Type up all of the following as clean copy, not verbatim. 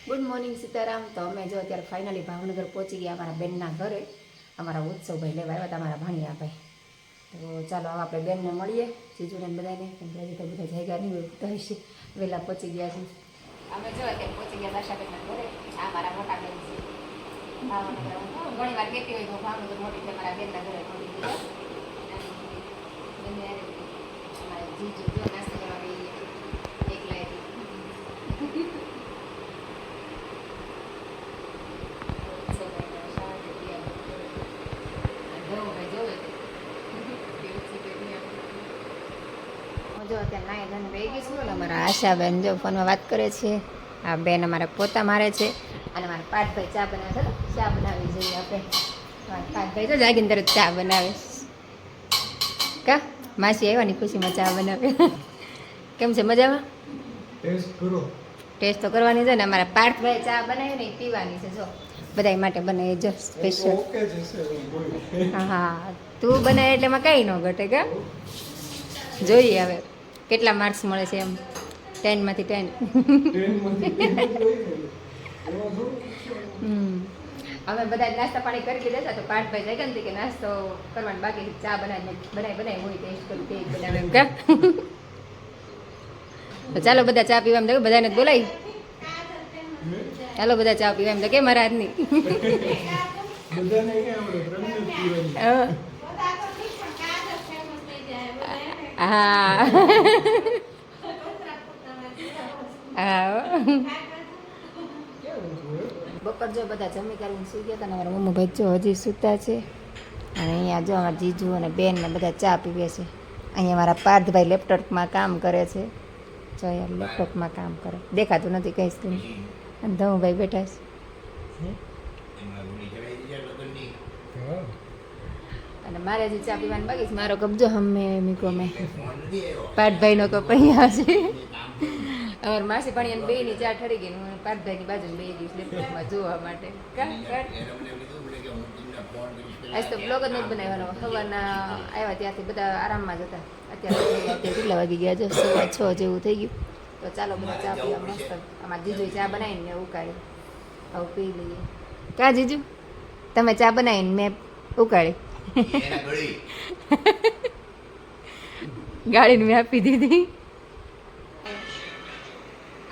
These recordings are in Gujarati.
Good morning Sitaram. તો અમે જો અત્યારે ફાઇનલી ભાવનગર પહોંચી ગયા અમારા બેનના ઘરે. અમારા ઉત્સવભાઈ લેવા આવ્યા હતા, અમારા ભાણિયાભાઈ. તો ચાલો હવે આપણે બેનને મળીએ, જીજુને બધાને. કેમ કે હજી તો બધા જાયગા નહીં હોય તો હશે વહેલા પહોંચી ગયા છે. અમે જો અત્યારે પહોંચી ગયા દર્શાબેનના ઘરે. આ મારા મોટા બેન છે ભાવનગર. હું ઘણી વાર કહેતી હોય તો ભાવનગર મોટી છે, મારા બેનના ઘરે મળી ગયા. અમારા જીજુ જો નાસ્તો કરવા ગઈ એકલા જો અત્યારે નાય ધન બે ગઈ છું. અમારા આશાબેન જો ફોનમાં વાત કરે છે. આ બેન અમારા પોતા મારે છે. અને મારા પાઠભાઈ ચા બનાવે છે. ચા બનાવી જોઈએ આપણે. મારા પાઠભાઈ તો જાગીને તરત ચા બનાવે કા માસી આવ્યાની ખુશીમાં ચા બનાવે. કેમ છે મજામાં? ટેસ્ટ તો કરવાની છે ને. અમારા પાઠભાઈ ચા બનાવી ને પીવાની છે. જો બધા માટે બનાવી જો સ્પેશિયલ. હા તું બનાવે એટલે એમાં કંઈ ન ઘટે કા. જોઈએ હવે કેટલા માર્ક્સ મળે છે એમ. 10 માંથી 10. અમે બધા નાસ્તા પાણી કરી લીધા તો પાઠભાઈ જાય ને કે નાસ્તો કરવાનો બાકી ચા બનાવી હોય ટેસ્ટ કરું કે બનાવે એમ કા. તો ચાલો બધા ચા પીવા એમ તો બધાને બોલાવી. ચાલો બધા ચા પીવા એમ તો કે મારા હાથની. હા હા બપોર જો બધા જમી કરીને સુઈ ગયા હતા ને. અમારા મમ્મી ભાઈ જો હજી સૂતા છે. અને અહીંયા જો અમારા જીજુ અને બેન ને બધા ચા પીવે છે. અહીંયા મારા પાર્થભાઈ લેપટોપમાં કામ કરે છે. જો યાર લેપટોપમાં કામ કરે દેખાતું નથી કઈ સ્ક્રીન. અને ધમુભાઈ બેઠા છે. અને મારે હજી ચા પીવાની બાકી છે. મારો કબજો હમે મીકો મેં પાઠભાઈનો કપ અહીંયા છે. અમારી માસી પાણી બે ની ચા ઠરી ગઈ. હું પાઠભાઈની બાજુ બે દિવસ લેપટોપમાં જોવા માટે. આજ તો બ્લોગ જ નથી બનાવવાનો. સવારના આવ્યા ત્યાંથી બધા આરામમાં જ હતા. અત્યારે કેટલા વાગી ગયા જો 6:15 જેવું થઈ ગયું. તો ચાલો બધા ચા પીવા મસ્ત. અમારા જીજુ ચા બનાવીને ઉકાળી હવે પી લઈએ. ક્યાં જીજુ તમે ચા બનાવીને મેં ઉકાળી ગાડીને મેં આપી દીધી.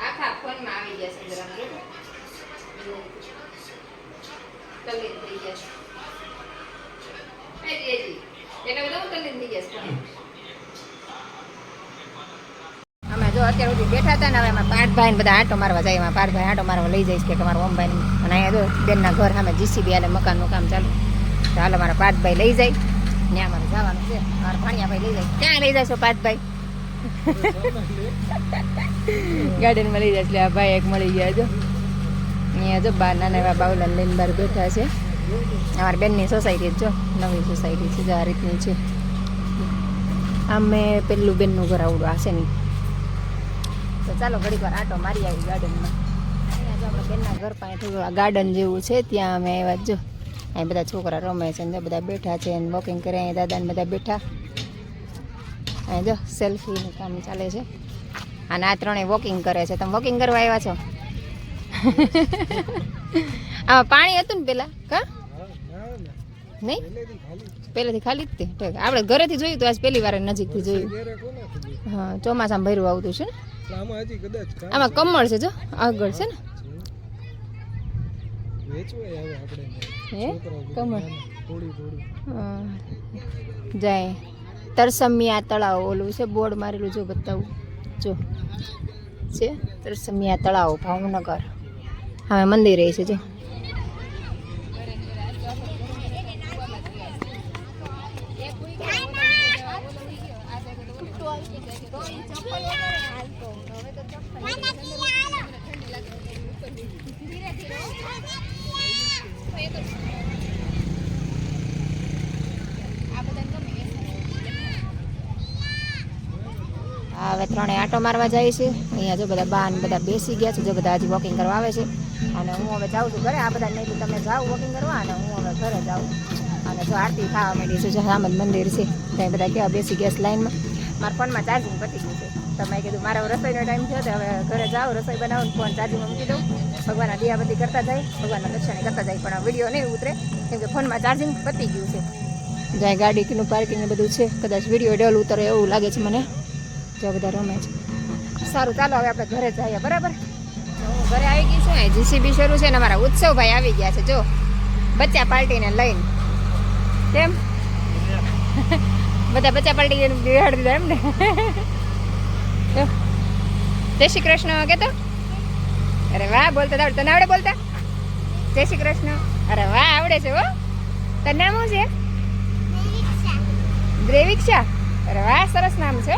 આખા ફોનમાં આવી ગયા છે. અમે જો અત્યાર સુધી બેઠા હતા ને. હવે એમાં પાઠભાઈ બધા આંટો મારવા જાય. એમાં પાઠભાઈ આંટો મારવા લઈ જઈશ કે મારા ઓમભાઈ. અને અહીંયા જો બેનના ઘર સામે જીસીબી આલે મકાનનું કામ ચાલુ. તો હાલો મારા પાઠભાઈ લઈ જાય. ત્યાં મારે જવાનું છે. મારા ભાણિયાભાઈ લઈ જાય. ક્યાં લઈ જશો પાઠભાઈ? ગાર્ડનમાં લઈ જાય. એટલે આ ભાઈ એક મળી ગયા જો. અહીંયા જો બાર નાના એવા બાઉલા લઈને બહાર બેઠા છે. અમારી બેનની સોસાયટી જો નવી સોસાયટી છે. જો આ રીતની છે. આમ મેં પેલું બેનનું ઘર આવડું હશે નહીં. તો ચાલો ઘડીક વાર આંટો મારી આવી ગાર્ડનમાં. અહીંયા જો આપણે બેનના ઘર પાસે થોડું આ ગાર્ડન જેવું છે. ત્યાં અમે આવ્યા જો. અહીં બધા છોકરા રમે છે ને બધા બેઠા છે. અને વોકિંગ કરે. અહીંયા દાદાને બધા બેઠા. અહીં જો સેલ્ફીનું કામ ચાલે છે. અને આ ત્રણેય વોકિંગ કરે છે. તમે વોકિંગ કરવા આવ્યા છો? આમાં પાણી હતું ને પેલા કા નહીં? પહેલેથી ખાલી જ તે. આપણે ઘરેથી જોયું તો આજ પહેલી વાર નજીકથી જોયું. હા ચોમાસામાં ભર્યું આવતું છે ને. આમાં કમળ છે જો આગળ છે ને. હે કમળ જાય તરસમિયા તળાવ ઓલું છે બોર્ડ મારેલું જો બતાવું જો છે તરસમિયા તળાવ ભાવનગર. હા મંદિર રહે છે જો. હવે ત્રણે આંટો મારવા જાય છે. અહીંયા જો બધા બા ને બધા બેસી ગયા છે. જો બધા હજી વોકિંગ કરવા આવે છે. અને હું હવે જાઉં છું ઘરે. આ બધા નહીં તમે જાઓ વોકિંગ કરવા. અને હું હવે ઘરે જાઉં. અને જો આરતી ખાવા માંડી છે. જો સામે મંદિર છે ત્યાં બધા કેવા બેસી ગયા લાઈનમાં. મારા ફોનમાં ચાર્જિંગ પતી ગયું છે. તમે કીધું મારો રસોઈનો ટાઈમ થયો તો હવે ઘરે જાઓ રસોઈ બનાવો ફોન ચાર્જિંગમાં મૂકી દઉં ભગવાનના દિયાબત્તી કરતા જાય ભગવાનના દર્શન કરતા જાય પણ આ વિડીયો નહીં ઉતરે કેમ કે ફોનમાં ચાર્જિંગ પતી ગયું છે જ્યાં ગાડીનું પાર્કિંગ ને બધું છે કદાચ વિડીયો ડલ ઉતરે એવું લાગે છે મને જો બધા રમે છે સારું ચાલો હવે આપણે ઘરે જઈએ બરાબર હું ઘરે આવી ગઈ છું જીસીબી શરૂ છે ને અમારા ઉત્સવભાઈ આવી ગયા છે જો બચ્ચા પાર્ટીને લઈને કેમ બધા બચ્ચા પાર્ટી બિહાડી દીધા એમ ને જય શ્રી કૃષ્ણ કહેતો અરે વાહ બોલતા આવડે તને આવડે બોલતા જય શ્રી કૃષ્ણ અરે વાહ આવડે છે હો તારું નામ શું છે દ્રેવિક્ષા અરે વાહ સરસ નામ છે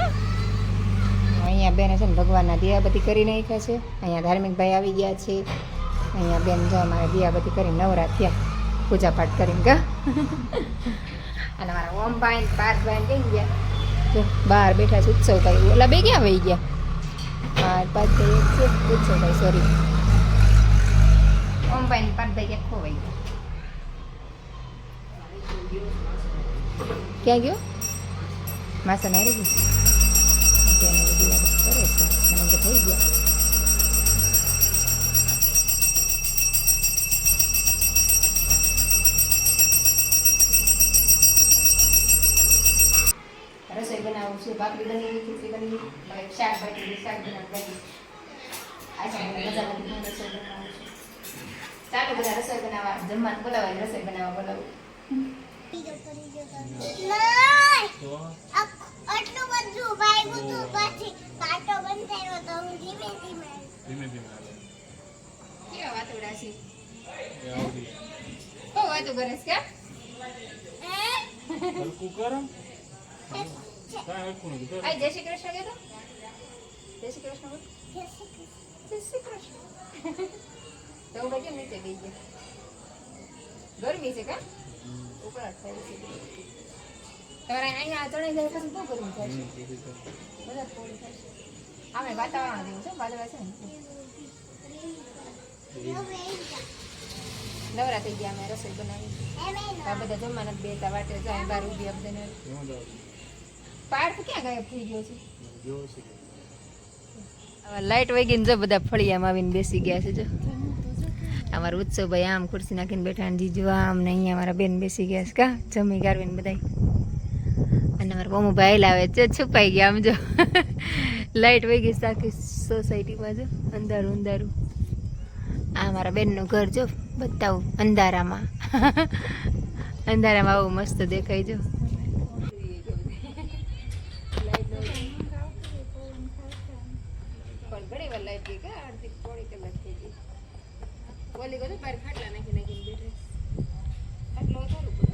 અહીંયા બેન છે ને ભગવાનના દિયાબત્તી કરી નાખ્યા છે અહીંયા ધાર્મિક ભાઈ આવી ગયા છે અહીંયા બેન જો અમારે દિયાબત્તી કરીને નવરા થયા પૂજા પાઠ કરીને ગા અને મારા ઓમભાઈ પાર્થભાઈ કઈ ગયા જો બહાર બેઠા છે ઉત્સવભાઈ ઓલા બે ક્યાં વહી ગયા પાર્થભાઈ એક છે ઉત્સવભાઈ સોરી ઓમભાઈ પાર્થભાઈ ક્યાં ખોવાઈ ગયા ક્યાં ગયો માસા ના રહી ગયું કરે છે મને તો થઈ ગયા રસોઈ બનાવું છું ભાખરી બની ખીચડી બની શાક બનાવી શાક બનાવવાની મજા નથી રસોઈ બનાવું છું ચાલો બધા રસોઈ બનાવવા જમવાનું બોલાવવા રસોઈ બનાવવા બોલાવું આટલું બધું ભાગ્યું તું પછી કાંટો બંધ થયો તો હું ધીમે ધીમે કેવા વાતોડા છે બહુ વાતો કરે છે હલકું કરો આઈ જય શ્રી કૃષ્ણ કહેતો જય શ્રી કૃષ્ણ બોલ જય શ્રી કૃષ્ણ તો ભાઈ કેમ નીચે બેસી ગયા ગરમી છે કા ઉકળાટ થાય છે તમારે અહીંયા ચડાઈ જાય પછી બહુ ગરમી થાય છે બધા થોડી થાય છે આમે વાતાવરણ જેવું છે વાદળા છે ને નવરા થઈ ગયા અમે રસોઈ બનાવી આ બધા જમવા નથી બેતા વાટે જાય બહાર ઉભી બધાને પાર્થ ક્યાં ગાયબ થઈ ગયો છે લાઈટ વહી ગઈ ને જો બધા ફળિયામાં આવીને બેસી ગયા છે જો અમારા ઉત્સવભાઈ આમ ખુરશી નાખીને બેઠા ને જીજુ આમ ને અહીંયા અમારા બેન બેસી ગયા છે કા જમી ગારવીને બધા અને અમારા પમુભાઈ લાવે છે છુપાઈ ગયા આમ જો લાઈટ વહી ગઈ આખી સોસાયટીમાં જો અંધારું અંધારું આ મારા બેનનું ઘર જો બતાવું અંધારામાં અંધારામાં આવું મસ્ત દેખાય જો ઘણી વાર લાઈટ ગઈ કા અડધી થોડી કલાક થઈ ગઈ બોલી ગયો બહાર ખાટલા નાખી નાખીને બેઠે આટલો સારું પડે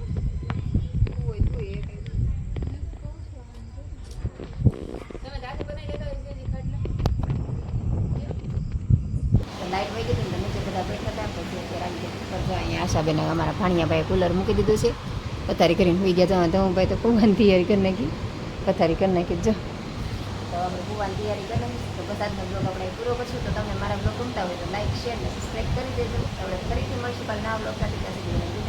હોય તો એ કઈ તમે દાદા બનાવી લેતા હોય છે ખાટલા લાઈટ વહી ગઈ તો નીચે બધા બેઠા હતા પછી અત્યારે આવી ગયા ઉપર જો અહીંયા આશાબેન અમારા ભાણિયાભાઈ કુલર મૂકી દીધું છે પથારી કરીને હોઈ ગયા તો હું ભાઈ તો કુવાની તૈયારી કરી નાખી પથારી કરી નાખી જો તો અમે કુવાની તૈયારી કરી નાખી તો બધાનો બ્લોગ આપણે પૂરો કરશું તો તમને મારા બ્લોગ ગમતા હોય તો લાઈક શેર અને સબસ્ક્રાઈબ કરી દેજો આપણે ફરીથી મળશું કાલે નવા બ્લોગ સાથે ત્યાં સુધી